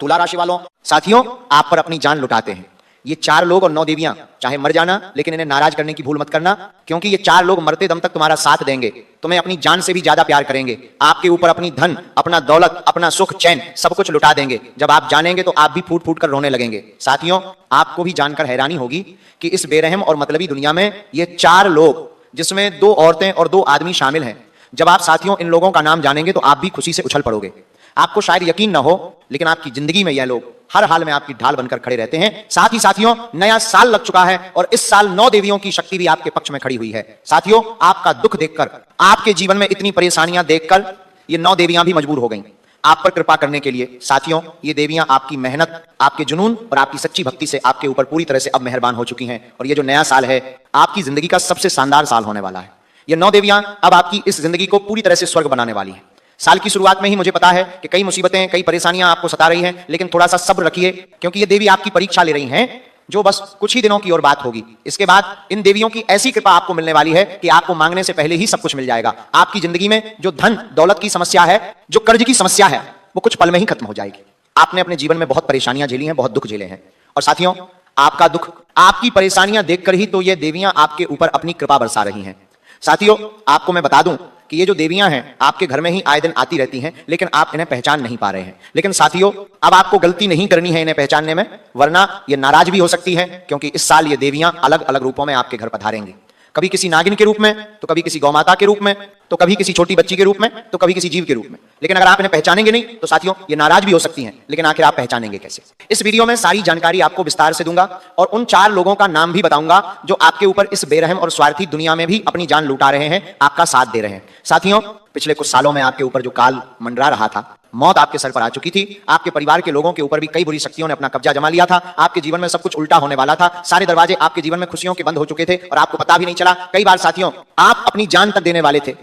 तुला राशि वालों, साथियों आप पर अपनी जान लुटाते हैं ये 4 लोग और 9 देवियां। चाहे मर जाना, लेकिन इन्हें नाराज करने की भूल मत करना, क्योंकि ये 4 लोग मरते दम तक तुम्हारा साथ देंगे, तुम्हें अपनी जान से भी ज्यादा प्यार करेंगे, आपके ऊपर अपनी धन, अपना दौलत, अपना सुख चैन सब कुछ लुटा देंगे। जब आप जानेंगे तो आप भी फूट फूट कर रोने लगेंगे। साथियों आपको भी जानकर हैरानी होगी कि इस बेरहम और मतलबी दुनिया में ये 4 लोग, जिसमें 2 औरतें और 2 आदमी शामिल हैं, जब आप साथियों इन लोगों का नाम जानेंगे तो आप भी खुशी से उछल पड़ोगे। आपको शायद यकीन न हो, लेकिन आपकी जिंदगी में यह लोग हर हाल में आपकी ढाल बनकर खड़े रहते हैं। साथ ही साथियों नया साल लग चुका है और इस साल 9 देवियों की शक्ति भी आपके पक्ष में खड़ी हुई है। साथियों आपका दुख देखकर, आपके जीवन में इतनी परेशानियां देखकर ये 9 देवियां भी मजबूर हो गईं आप पर कृपा करने के लिए। साथियों ये देवियां आपकी मेहनत, आपके जुनून और आपकी सच्ची भक्ति से आपके ऊपर पूरी तरह से अब मेहरबान हो चुकी हैं और ये जो नया साल है आपकी जिंदगी का सबसे शानदार साल होने वाला है। ये 9 देवियां अब आपकी इस जिंदगी को पूरी तरह से स्वर्ग बनाने वाली हैं। साल की शुरुआत में ही मुझे पता है कि कई मुसीबतें, कई परेशानियां आपको सता रही हैं, लेकिन थोड़ा सा सब्र रखिए, क्योंकि ये देवी आपकी परीक्षा ले रही हैं, जो बस कुछ ही दिनों की और बात होगी। इसके बाद इन देवियों की ऐसी कृपा आपको मिलने वाली है कि आपको मांगने से पहले ही सब कुछ मिल जाएगा। आपकी जिंदगी में जो धन दौलत की समस्या है, जो कर्ज की समस्या है, वो कुछ पल में ही खत्म हो जाएगी। आपने अपने जीवन में बहुत परेशानियां झेली हैं, बहुत दुख झेले हैं, और साथियों आपका दुख, आपकी परेशानियां देखकर ही तो ये देवियां आपके ऊपर अपनी कृपा बरसा रही हैं। साथियों आपको मैं बता दूं कि ये जो देवियां हैं आपके घर में ही आए दिन आती रहती हैं, लेकिन आप इन्हें पहचान नहीं पा रहे हैं। लेकिन साथियों अब आपको गलती नहीं करनी है इन्हें पहचानने में, वरना ये नाराज भी हो सकती है, क्योंकि इस साल ये देवियां अलग अलग रूपों में आपके घर पधारेंगी। कभी किसी नागिन के रूप में, तो कभी किसी गौमाता के रूप में, तो कभी किसी छोटी बच्ची के रूप में, तो कभी किसी जीव के रूप में। लेकिन अगर आप इन्हें पहचानेंगे नहीं तो साथियों ये नाराज भी हो सकती हैं, लेकिन आखिर आप पहचानेंगे कैसे? इस वीडियो में सारी जानकारी आपको विस्तार से दूंगा और उन 4 लोगों का नाम भी बताऊंगा जो आपके ऊपर इस बेरहम और स्वार्थी दुनिया में भी अपनी जान लुटा रहे हैं, आपका साथ दे रहे हैं। साथियों पिछले कुछ सालों में आपके ऊपर जो काल मंडरा रहा था, मौत आपके सर पर आ चुकी थी, आपके परिवार के लोगों के ऊपर भी कई बुरी शक्तियों ने अपना कब्जा जमा लिया था, आपके जीवन में सब कुछ उल्टा होने वाला था, सारे दरवाजे आपके जीवन में खुशियों के बंद हो चुके थे और आपको पता भी नहीं चला। कई बार साथियों आप अपनी जान तक देने वाले थे,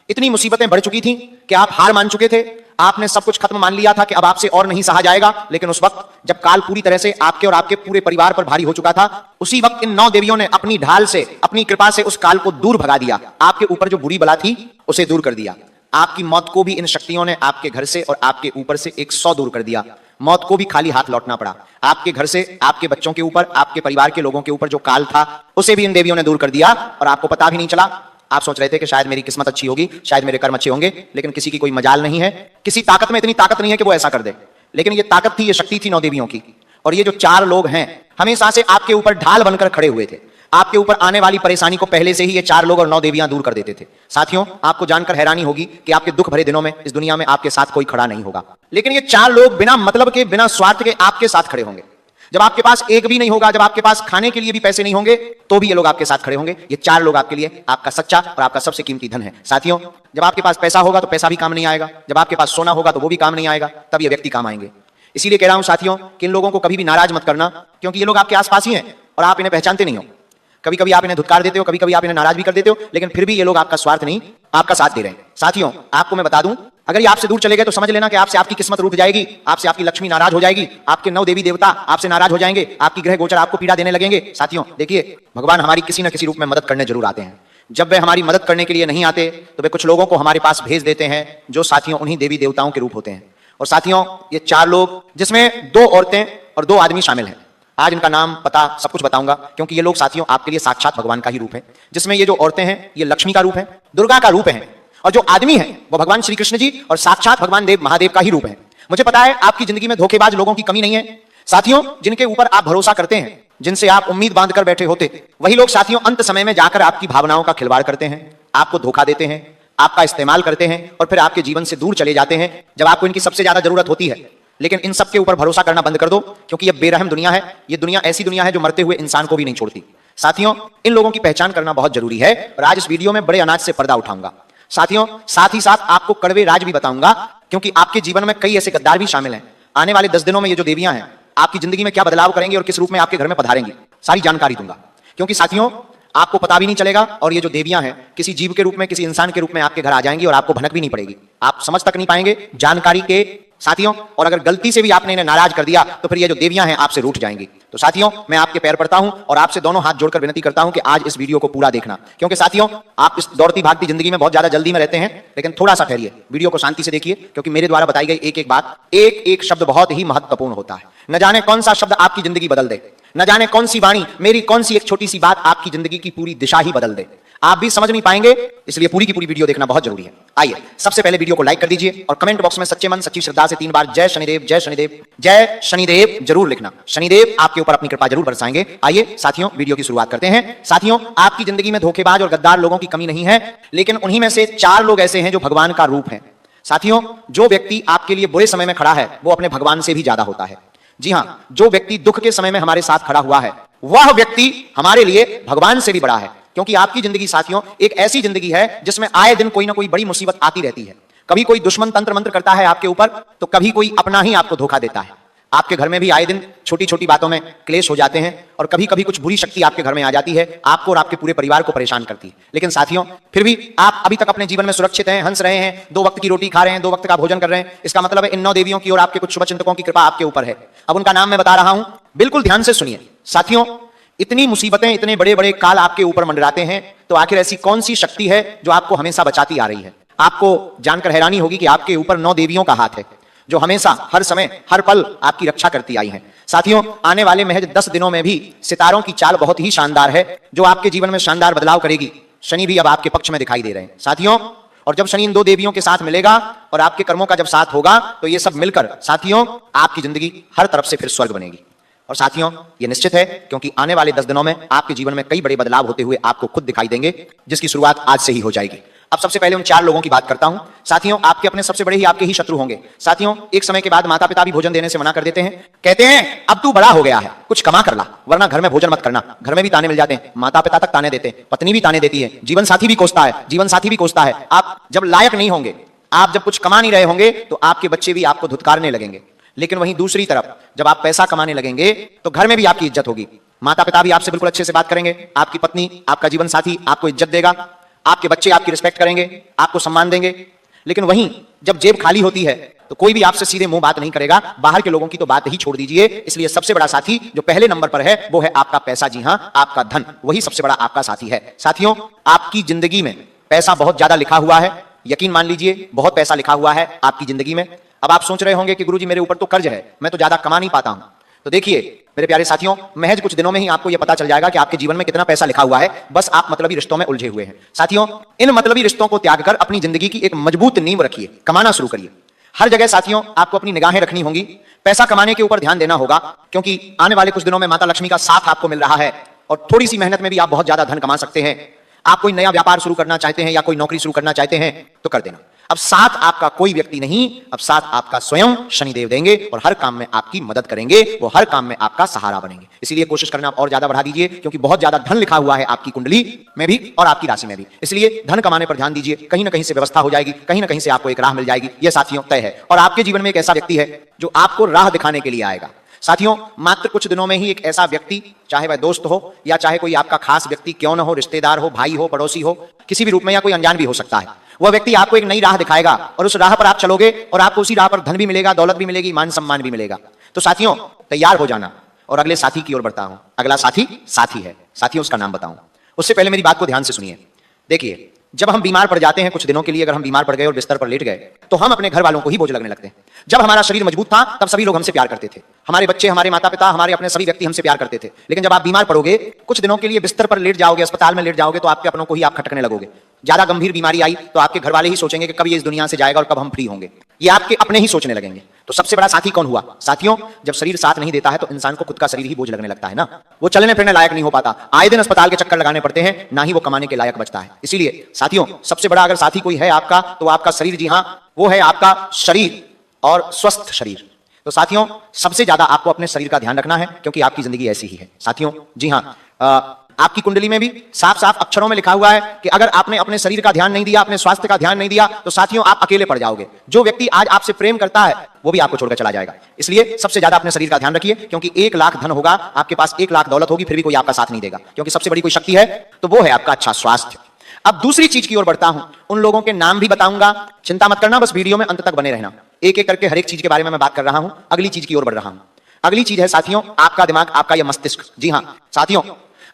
इतनी मुसीबतें बढ़ चुकी थी कि आप हार मान चुके थे, आपने सब कुछ खत्म मान लिया था कि अब आपसे और नहीं सहा जाएगा। लेकिन उस वक्त जब काल पूरी तरह से आपके और आपके पूरे परिवार पर भारी हो चुका था, उसी वक्त इन 9 देवियों ने अपनी ढाल से, अपनी कृपा से उस काल को दूर भगा दिया। आपके ऊपर जो बुरी बला थी उसे दूर कर दिया। आपकी मौत को भी इन शक्तियों ने आपके घर से और आपके ऊपर से 100 दूर कर दिया। मौत को भी खाली हाथ लौटना पड़ा। आपके घर से, आपके बच्चों के ऊपर, आपके परिवार के लोगों के ऊपर जो काल था उसे भी इन देवियों ने दूर कर दिया और आपको पता भी नहीं चला। आप सोच रहे थे कि शायद मेरी किस्मत अच्छी होगी, शायद मेरे कर्म अच्छे होंगे, लेकिन किसी की कोई मजाल नहीं है, किसी ताकत में इतनी ताकत नहीं है कि वो ऐसा कर दे। लेकिन ये ताकत थी, ये शक्ति थी 9 देवियों की। और ये जो 4 लोग हैं हमेशा से आपके ऊपर ढाल बनकर खड़े हुए थे। आपके ऊपर आने वाली परेशानी को पहले से ही ये 4 लोग और 9 देवियां दूर कर देते थे। साथियों आपको जानकर हैरानी होगी कि आपके दुख भरे दिनों में इस दुनिया में आपके साथ कोई खड़ा नहीं होगा, लेकिन ये 4 लोग बिना मतलब के, बिना स्वार्थ के आपके साथ खड़े होंगे। जब आपके पास एक भी नहीं होगा, जब आपके पास खाने के लिए भी पैसे नहीं होंगे, तो भी ये लोग आपके साथ खड़े होंगे। ये 4 लोग आपके लिए आपका सच्चा और आपका सबसे कीमती धन है। साथियों जब आपके पास पैसा होगा तो पैसा भी काम नहीं आएगा, जब आपके पास सोना होगा तो वो भी काम नहीं आएगा, तब ये व्यक्ति काम आएंगे। इसीलिए कह रहा हूं साथियों कि इन लोगों को कभी भी नाराज मत करना, क्योंकि ये लोग आपके आसपास ही हैं और आप इन्हें पहचानते नहीं हो। कभी कभी आप इन्हें धुतकार देते हो, कभी कभी आप इन्हें नाराज भी कर देते हो, लेकिन फिर भी ये लोग आपका स्वार्थ नहीं, आपका साथ दे रहे हैं। साथियों आपको मैं बता दूं, अगर ये आपसे दूर चले गए तो समझ लेना कि आपसे आपकी किस्मत रूठ जाएगी, आपसे आपकी लक्ष्मी नाराज हो जाएगी, आपके 9 देवी देवता आपसे नाराज हो जाएंगे, आपकी ग्रह गोचर आपको पीड़ा देने लगेंगे। साथियों देखिए भगवान हमारी किसी न किसी रूप में मदद करने जरूर आते हैं। जब वे हमारी मदद करने के लिए नहीं आते तो वे कुछ लोगों को हमारे पास भेज देते हैं, जो साथियों उन्हीं देवी देवताओं के रूप होते हैं। और साथियों ये 4 लोग, जिसमें 2 औरतें और 2 आदमी शामिल हैं, आज इनका नाम, पता सब कुछ बताऊंगा, क्योंकि ये लोग साथियों आपके लिए साक्षात भगवान का ही रूप है। जिसमें ये जो औरतें हैं ये लक्ष्मी का रूप है, दुर्गा का रूप है, और जो आदमी है वो भगवान श्री कृष्ण जी और साक्षात भगवान देव महादेव का ही रूप है। मुझे पता है आपकी जिंदगी में धोखेबाज लोगों की कमी नहीं है। साथियों जिनके ऊपर आप भरोसा करते हैं, जिनसे आप उम्मीद बांध कर बैठे होते, वही लोग साथियों अंत समय में जाकर आपकी भावनाओं का खिलवाड़ करते हैं, आपको धोखा देते हैं, आपका इस्तेमाल करते हैं और फिर आपके जीवन से दूर चले जाते हैं जब आपको इनकी सबसे ज्यादा जरूरत होती है। लेकिन इन सब के ऊपर भरोसा करना बंद कर दो, क्योंकि यह बेरहम दुनिया है। यह दुनिया ऐसी दुनिया है जो मरते हुए इंसान को भी नहीं छोड़ती। साथियों इन लोगों की पहचान करना बहुत जरूरी है और आज इस वीडियो में बड़े अनाज से पर्दा उठाऊंगा। साथियों साथ ही साथ आपको कड़वे राज भी बताऊंगा, क्योंकि आपके जीवन में कई ऐसे गद्दार भी शामिल हैं। आने वाले 10 दिनों में ये जो देवियां हैं आपकी जिंदगी में क्या बदलाव करेंगे और किस रूप में आपके घर में पधारेंगी, सारी जानकारी दूंगा। क्योंकि साथियों आपको पता भी नहीं चलेगा और ये जो देवियां हैं किसी जीव के रूप में, किसी इंसान के रूप में आपके घर आ जाएंगी और आपको भनक भी नहीं पड़ेगी, आप समझ तक नहीं पाएंगे जानकारी के। साथियों और अगर गलती से भी आपने इन्हें नाराज कर दिया तो फिर ये जो देवियां हैं आपसे रूठ जाएंगी। तो साथियों, मैं आपके पैर पड़ता हूं और आपसे दोनों हाथ जोड़कर विनती करता हूं कि आज इस वीडियो को पूरा देखना, क्योंकि साथियों, आप इस दौड़ती भागती जिंदगी में बहुत ज्यादा जल्दी में रहते हैं, लेकिन थोड़ा सा ठहरिए, वीडियो को शांति से देखिए, क्योंकि मेरे द्वारा बताई गई एक एक बात, एक एक शब्द बहुत ही महत्वपूर्ण होता है। न जाने कौन सा शब्द आपकी जिंदगी बदल दे, न जाने कौन सी वाणी, मेरी कौन सी एक छोटी सी बात आपकी जिंदगी की पूरी दिशा ही बदल दे। आप भी समझ नहीं पाएंगे, इसलिए पूरी की पूरी वीडियो देखना बहुत जरूरी है। आइए, सबसे पहले वीडियो को लाइक कर दीजिए और कमेंट बॉक्स में सच्चे मन सच्ची श्रद्धा से 3 बार जय शनिदेव जय शनिदेव जय शनिदेव जरूर लिखना। शनिदेव आपके ऊपर अपनी कृपा जरूर बरसाएंगे। आइए साथियों, वीडियो की शुरुआत करते हैं। साथियों, आपकी जिंदगी में धोखेबाज और गद्दार लोगों की कमी नहीं है, लेकिन उन्हीं में से 4 लोग ऐसे हैं जो भगवान का रूप है। साथियों, जो व्यक्ति आपके लिए बुरे समय में खड़ा है वो अपने भगवान से भी ज्यादा होता है। जी हां, जो व्यक्ति दुख के समय में हमारे साथ खड़ा हुआ है वह व्यक्ति हमारे लिए भगवान से भी बड़ा है, क्योंकि आपकी जिंदगी साथियों एक ऐसी जिंदगी है जिसमें आए दिन कोई ना कोई बड़ी मुसीबत आती रहती है। कभी कोई दुश्मन तंत्र मंत्र करता है आपके ऊपर, तो कभी कोई अपना ही आपको धोखा देता है। आपके घर में भी आए दिन छोटी छोटी बातों में क्लेश हो जाते हैं और कभी कभी कुछ बुरी शक्ति आपके घर में आ जाती है, आपको और आपके पूरे परिवार को परेशान करती है। लेकिन साथियों, फिर भी आप अभी तक अपने जीवन में सुरक्षित हैं, हंस रहे हैं, 2 वक्त की रोटी खा रहे हैं, 2 वक्त का भोजन कर रहे हैं। इसका मतलब है इन 9 देवियों की और आपके कुछ शुभ चिंतकों की कृपा आपके ऊपर है। अब उनका नाम मैं बता रहा हूं, बिल्कुल ध्यान से सुनिए। साथियों, इतनी मुसीबतें, इतने बड़े बड़े काल आपके ऊपर मंडराते हैं, तो आखिर ऐसी कौन सी शक्ति है जो आपको हमेशा बचाती आ रही है? आपको जानकर हैरानी होगी कि आपके ऊपर 9 देवियों का हाथ है जो हमेशा, हर समय, हर पल आपकी रक्षा करती आई हैं। साथियों, आने वाले महज 10 दिनों में भी सितारों की चाल बहुत ही शानदार है, जो आपके जीवन में शानदार बदलाव करेगी। शनि भी अब आपके पक्ष में दिखाई दे रहे हैं साथियों, और जब शनि इन 2 देवियों के साथ मिलेगा और आपके कर्मों का जब साथ होगा, तो ये सब मिलकर साथियों आपकी जिंदगी हर तरफ से फिर स्वर्ग बनेगी। और साथियों, ये निश्चित है, क्योंकि आने वाले 10 दिनों में आपके जीवन में कई बड़े बदलाव होते हुए आपको खुद दिखाई देंगे, जिसकी शुरुआत आज से ही हो जाएगी। अब सबसे पहले उन 4 लोगों की बात करता हूं। साथियों, आपके अपने सबसे बड़े ही आपके ही शत्रु होंगे। साथियों, एक समय के बाद माता पिता भी भोजन देने से मना कर देते हैं, कहते हैं अब तू बड़ा हो गया है, कुछ कमा कर ला, वरना घर में भोजन मत करना। घर में भी ताने मिल जाते हैं, माता पिता तक ताने देते हैं, पत्नी भी ताने देती है, जीवन साथी भी कोसता है, जीवन साथी भी कोसता है। आप जब लायक नहीं होंगे, आप जब कुछ कमा नहीं रहे होंगे, तो आपके बच्चे भी आपको धुतकारने लगेंगे। लेकिन वहीं दूसरी तरफ जब आप पैसा कमाने लगेंगे, तो घर में भी आपकी इज्जत होगी, माता पिता भी आपसे बिल्कुल अच्छे से बात करेंगे, आपकी पत्नी, आपका जीवन साथी आपको इज्जत देगा, आपके बच्चे आपकी रिस्पेक्ट करेंगे, आपको सम्मान देंगे। लेकिन वहीं जब जेब खाली होती है, तो कोई भी आपसे सीधे मुंह बात नहीं करेगा, बाहर के लोगों की तो बात ही छोड़ दीजिए। इसलिए सबसे बड़ा साथी जो पहले नंबर पर है वो है आपका पैसा। जी हां, आपका धन, वही सबसे बड़ा आपका साथी है। साथियों, आपकी जिंदगी में पैसा बहुत ज्यादा लिखा हुआ है, यकीन मान लीजिए बहुत पैसा लिखा हुआ है आपकी जिंदगी में। अब आप सोच रहे होंगे कि गुरुजी मेरे ऊपर तो कर्ज है, मैं तो ज्यादा कमा नहीं पाता हूं। तो देखिए मेरे प्यारे साथियों, महज कुछ दिनों में ही आपको यह पता चल जाएगा कि आपके जीवन में कितना पैसा लिखा हुआ है। बस आप मतलबी रिश्तों में उलझे हुए हैं। साथियों, इन मतलबी रिश्तों को त्याग कर अपनी जिंदगी की एक मजबूत नींव रखिए, कमाना शुरू करिए। हर जगह साथियों आपको अपनी निगाहें रखनी होंगी, पैसा कमाने के ऊपर ध्यान देना होगा, क्योंकि आने वाले कुछ दिनों में माता लक्ष्मी का साथ आपको मिल रहा है और थोड़ी सी मेहनत में भी आप बहुत ज्यादा धन कमा सकते हैं। आप कोई नया व्यापार शुरू करना चाहते हैं या कोई नौकरी शुरू करना चाहते हैं तो कर देना। अब साथ आपका कोई व्यक्ति नहीं, अब साथ आपका स्वयं शनिदेव देंगे और हर काम में आपकी मदद करेंगे, वो हर काम में आपका सहारा बनेंगे। इसीलिए कोशिश करना और ज्यादा बढ़ा दीजिए, क्योंकि बहुत ज्यादा धन लिखा हुआ है आपकी कुंडली में भी और आपकी राशि में भी। इसलिए धन कमाने पर ध्यान दीजिए, कहीं ना कहीं से व्यवस्था हो जाएगी, कहीं ना कहीं से आपको एक राह मिल जाएगी, यह साथियों तय है। और आपके जीवन में एक ऐसा व्यक्ति है जो आपको राह दिखाने के लिए आएगा। साथियों, मात्र कुछ दिनों में ही एक ऐसा व्यक्ति, चाहे वह दोस्त हो या चाहे कोई आपका खास व्यक्ति क्यों न हो, रिश्तेदार हो, भाई हो, पड़ोसी हो, किसी भी रूप में, या कोई अनजान भी हो सकता है, वह व्यक्ति आपको एक नई राह दिखाएगा और उस राह पर आप चलोगे और आपको उसी राह पर धन भी मिलेगा, दौलत भी मिलेगी, मान सम्मान भी मिलेगा। तो साथियों तैयार हो जाना और अगले साथी की ओर बढ़ता हूं। अगला साथी है। साथियों, उसका नाम बताऊं उससे पहले मेरी बात को ध्यान से सुनिए। देखिए, जब हम बीमार पड़ जाते हैं कुछ दिनों के लिए, अगर हम बीमार पड़ गए और बिस्तर पर लेट गए, तो हम अपने घर वालों को ही बोझ लगने लगते हैं। जब हमारा शरीर मजबूत था तब सभी लोग हमसे प्यार करते थे, हमारे बच्चे, हमारे माता पिता, हमारे अपने सभी व्यक्ति हमसे प्यार करते थे। लेकिन जब आप बीमार पड़ोगे, कुछ दिनों के लिए बिस्तर पर लेट जाओगे, अस्पताल में लेट जाओगे, तो आपके अपनों को ही आप खटकने लगोगे। ज्यादा गंभीर बीमारी आई तो आपके घर वाले ही सोचेंगे कि कब ये इस दुनिया से जाएगा और कब हम फ्री होंगे, ये आपके अपने ही सोचने लगेंगे। तो सबसे बड़ा साथी कौन हुआ? साथियों, जब शरीर साथ नहीं देता है तो इंसान को खुद का शरीर ही बोझ लगने लगता है ना, वो चलने फिरने लायक नहीं हो पाता, आए दिन अस्पताल के चक्कर लगाने पड़ते हैं, ना ही वो कमाने के लायक बचता है। इसीलिए साथियों, सबसे बड़ा अगर साथी कोई है आपका, तो आपका शरीर। जी हां, वो है आपका शरीर और स्वस्थ शरीर। तो साथियों, सबसे ज्यादा आपको अपने शरीर का ध्यान रखना है, क्योंकि आपकी जिंदगी ऐसी ही है। साथियों, जी हां, आपकी कुंडली में भी साफ साफ अक्षरों में लिखा हुआ है कि अगर आपने अपने शरीर का ध्यान नहीं दिया, अपने स्वास्थ्य का ध्यान नहीं दिया, तो साथियों आप अकेले पड़ जाओगे। जो व्यक्ति आज आपसे प्रेम करता है वो भी आपको छोड़कर चला जाएगा। इसलिए सबसे ज्यादा अपने शरीर का ध्यान रखिए, क्योंकि 1 लाख धन होगा आपके पास, 1 लाख दौलत होगी, फिर भी कोई आपका साथ नहीं देगा, क्योंकि सबसे बड़ी कोई शक्ति है तो वो है आपका अच्छा स्वास्थ्य। अब दूसरी चीज की ओर बढ़ता हूं, उन लोगों के नाम भी बताऊंगा, चिंता मत करना, बस वीडियो में अंत तक बने रहना। एक एक करके हर एक चीज के बारे में मैं बात कर रहा हूं, अगली चीज की ओर बढ़ रहा हूं। अगली चीज है साथियों आपका दिमाग, आपका यह मस्तिष्क। जी हां साथियों,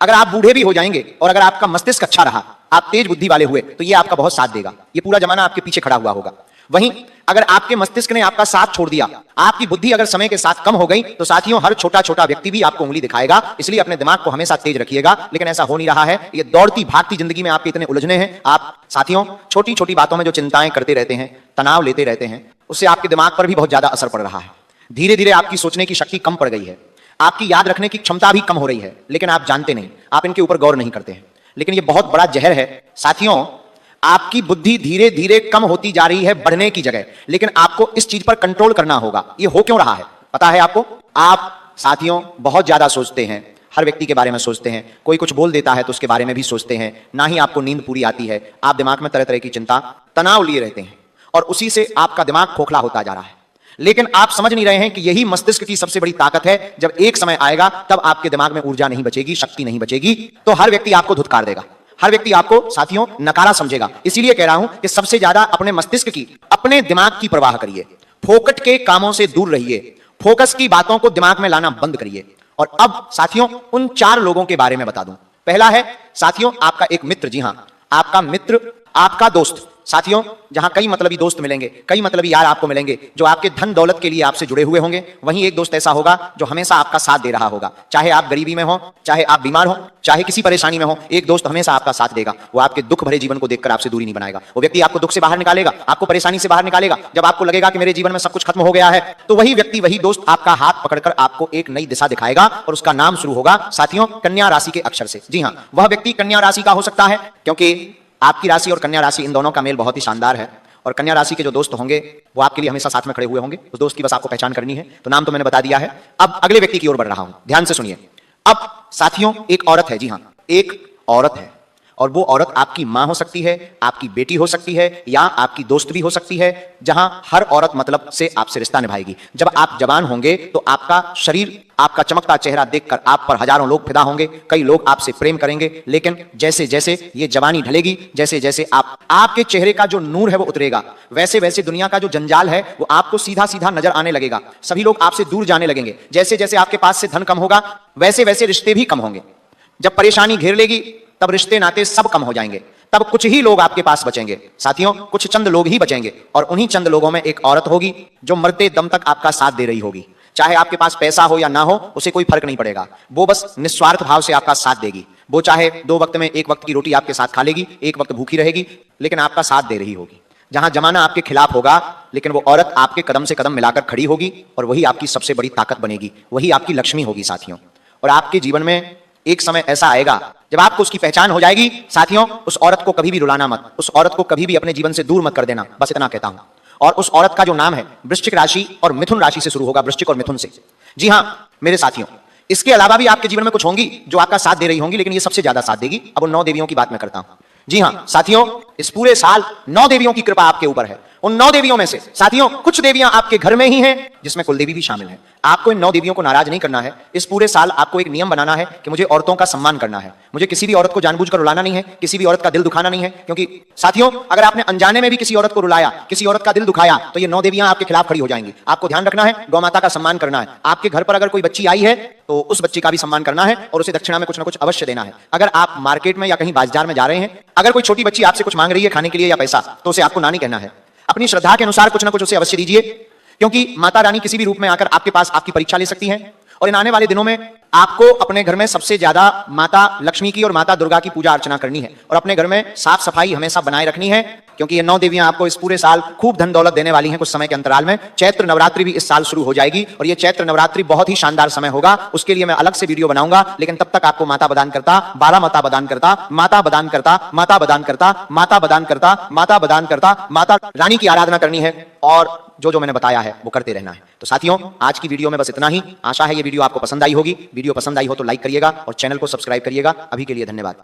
अगर आप बूढ़े भी हो जाएंगे और अगर आपका मस्तिष्क अच्छा रहा, आप तेज बुद्धि वाले हुए, तो ये आपका बहुत साथ देगा। ये पूरा जमाना आपके पीछे खड़ा हुआ होगा। वहीं अगर आपके मस्तिष्क ने आपका साथ छोड़ दिया, आपकी बुद्धि अगर समय के साथ कम हो गई, तो साथियों हर छोटा छोटा व्यक्ति भी आपको उंगली दिखाएगा। इसलिए अपने दिमाग को हमेशा तेज रखिएगा। लेकिन ऐसा हो नहीं रहा है। ये दौड़ती भागती जिंदगी में आपके इतने उलझने हैं, आप साथियों छोटी छोटी बातों में जो चिंताएं करते रहते हैं, तनाव लेते रहते हैं, उससे आपके दिमाग पर भी बहुत ज्यादा असर पड़ रहा है। धीरे धीरे आपकी सोचने की शक्ति कम पड़ गई है, आपकी याद रखने की क्षमता भी कम हो रही है, लेकिन आप जानते नहीं, आप इनके ऊपर गौर नहीं करते हैं। लेकिन ये बहुत बड़ा जहर है साथियों। आपकी बुद्धि धीरे धीरे कम होती जा रही है बढ़ने की जगह, लेकिन आपको इस चीज पर कंट्रोल करना होगा। ये हो क्यों रहा है पता है आपको? आप साथियों बहुत ज्यादा सोचते हैं, हर व्यक्ति के बारे में सोचते हैं। कोई कुछ बोल देता है तो उसके बारे में भी सोचते हैं। ना ही आपको नींद पूरी आती है, आप दिमाग में तरह तरह की चिंता, तनाव लिए रहते हैं और उसी से आपका दिमाग खोखला होता जा रहा है। लेकिन आप समझ नहीं रहे हैं कि यही मस्तिष्क की सबसे बड़ी ताकत है। जब एक समय आएगा तब आपके दिमाग में ऊर्जा नहीं बचेगी, शक्ति नहीं बचेगी, तो हर व्यक्ति आपको धुतकार देगा, हर व्यक्ति आपको साथियों नकारा समझेगा। इसीलिए कह रहा हूं कि सबसे ज्यादा अपने मस्तिष्क की, अपने दिमाग की परवाह करिए। फोकट के कामों से दूर रहिए, फोकस की बातों को दिमाग में लाना बंद करिए। और अब साथियों उन 4 लोगों के बारे में बता दूं। पहला है साथियों आपका एक मित्र। जी हां, आपका मित्र, आपका दोस्त। साथियों जहां कई मतलबी दोस्त मिलेंगे, कई मतलबी यार आपको मिलेंगे जो आपके धन दौलत के लिए आपसे जुड़े हुए होंगे, वहीं एक दोस्त ऐसा होगा जो हमेशा आपका साथ दे रहा होगा। चाहे आप गरीबी में हो, चाहे आप बीमार हो, चाहे किसी परेशानी में हो, एक दोस्त हमेशा आपका साथ देगा। वो आपके दुख भरे जीवन को देखकर आपसे दूरी नहीं बनाएगा। वो व्यक्ति आपको दुख से बाहर निकालेगा, आपको परेशानी से बाहर निकालेगा। जब आपको लगेगा कि मेरे जीवन में सब कुछ खत्म हो गया है, तो वही व्यक्ति, वही दोस्त आपका हाथ पकड़कर आपको एक नई दिशा दिखाएगा और उसका नाम शुरू होगा साथियों कन्या राशि के अक्षर से। जी हां, वह व्यक्ति कन्या राशि का हो सकता है, क्योंकि आपकी राशि और कन्या राशि इन दोनों का मेल बहुत ही शानदार है। और कन्या राशि के जो दोस्त होंगे वो आपके लिए हमेशा साथ में खड़े हुए होंगे। उस दोस्त की बस आपको पहचान करनी है। तो नाम तो मैंने बता दिया है। अब अगले व्यक्ति की ओर बढ़ रहा हूं, ध्यान से सुनिए। अब साथियों एक औरत है। जी हां, एक औरत है और वो औरत आपकी मां हो सकती है, आपकी बेटी हो सकती है, या आपकी दोस्त भी हो सकती है। जहां हर औरत मतलब से आपसे रिश्ता निभाएगी। जब आप जवान होंगे तो आपका शरीर, आपका चमकता चेहरा देखकर आप पर हजारों लोग फिदा होंगे, कई लोग आपसे प्रेम करेंगे। लेकिन जैसे जैसे ये जवानी ढलेगी, जैसे जैसे आपके चेहरे का जो नूर है वो उतरेगा, वैसे वैसे दुनिया का जो जंजाल है वो आपको सीधा सीधा नजर आने लगेगा। सभी लोग आपसे दूर जाने लगेंगे। जैसे जैसे आपके पास से धन कम होगा, वैसे वैसे रिश्ते भी कम होंगे। जब परेशानी घेर लेगी तब रिश्ते नाते सब कम हो जाएंगे। तब कुछ ही लोग आपके पास बचेंगे साथियों, कुछ चंद लोग ही बचेंगे। और उन्हीं चंद लोगों में एक औरत होगी जो मरते दम तक आपका साथ दे रही होगी। चाहे आपके पास पैसा हो या ना हो, उसे कोई फर्क नहीं पड़ेगा। वो बस निस्वार्थ भाव से आपका साथ देगी। वो चाहे 2 वक्त में 1 वक्त की रोटी आपके साथ खा लेगी, 1 वक्त भूखी रहेगी, लेकिन आपका साथ दे रही होगी। जहां जमाना आपके खिलाफ होगा, लेकिन वो औरत आपके कदम से कदम मिलाकर खड़ी होगी और वही आपकी सबसे बड़ी ताकत बनेगी, वही आपकी लक्ष्मी होगी साथियों। और आपके जीवन में एक समय ऐसा आएगा जब आपको उसकी पहचान हो जाएगी। साथियों उस औरत को कभी भी रुलाना मत, उस औरत को कभी भी अपने जीवन से दूर मत कर देना, बस इतना कहता हूं। और उस औरत का जो नाम है वृश्चिक राशि और मिथुन राशि से शुरू होगा, वृश्चिक और मिथुन से। जी हां मेरे साथियों, इसके अलावा भी आपके जीवन में कुछ होंगी जो आपका साथ दे रही होंगी, लेकिन ये सबसे ज्यादा साथ देगी। अब उन 9 देवियों की बात मैं करता हूं। जी हां साथियों, इस पूरे साल 9 देवियों की कृपा आपके ऊपर है। उन 9 देवियों में से साथियों कुछ देवियां आपके घर में ही हैं, जिसमें कुलदेवी भी शामिल है। आपको इन 9 देवियों को नाराज नहीं करना है। इस पूरे साल आपको एक नियम बनाना है कि मुझे औरतों का सम्मान करना है। मुझे किसी भी औरत को जानबूझकर रुलाना नहीं है, किसी भी औरत का दिल दुखाना नहीं है। क्योंकि साथियों अगर आपने अनजाने में भी किसी औरत को रुलाया, किसी औरत का दिल दुखाया, तो ये 9 देवियां आपके खिलाफ खड़ी हो जाएंगी। आपको ध्यान रखना है, गौ माता का सम्मान करना है। आपके घर पर अगर कोई बच्ची आई है तो उस बच्ची का भी सम्मान करना है और उसे दक्षिणा में कुछ ना कुछ अवश्य देना है। अगर आप मार्केट में या कहीं बाजार में जा रहे हैं, अगर कोई छोटी बच्ची आपसे कुछ मांग रही है खाने के लिए या पैसा, तो उसे आपको ना नहीं कहना है। अपनी श्रद्धा के अनुसार कुछ ना कुछ उसे अवश्य दीजिए, क्योंकि माता रानी किसी भी रूप में आकर आपके पास आपकी परीक्षा ले सकती हैं। और इन आने वाले दिनों में आपको अपने घर में सबसे ज्यादा माता लक्ष्मी की और माता दुर्गा की पूजा अर्चना करनी है और अपने घर में साफ सफाई हमेशा बनाए रखनी है, क्योंकि ये 9 देवियां आपको इस पूरे साल खूब धन दौलत देने वाली हैं कुछ समय के अंतराल में। चैत्र नवरात्रि भी इस साल शुरू हो जाएगी और ये चैत्र नवरात्रि बहुत ही शानदार समय होगा। उसके लिए मैं अलग से वीडियो बनाऊंगा, लेकिन तब तक आपको माता बदान करता, 12 माता बदान करता, माता बदान करता, माता बदान करता, माता बदान करता, माता बदान करता, माता रानी की आराधना करनी है और जो मैंने बताया है वो करते रहना है। तो साथियों आज की वीडियो में बस इतना ही। आशा है ये वीडियो आपको पसंद आई होगी। वीडियो पसंद आई हो तो लाइक करिएगा और चैनल को सब्सक्राइब करिएगा। अभी के लिए धन्यवाद।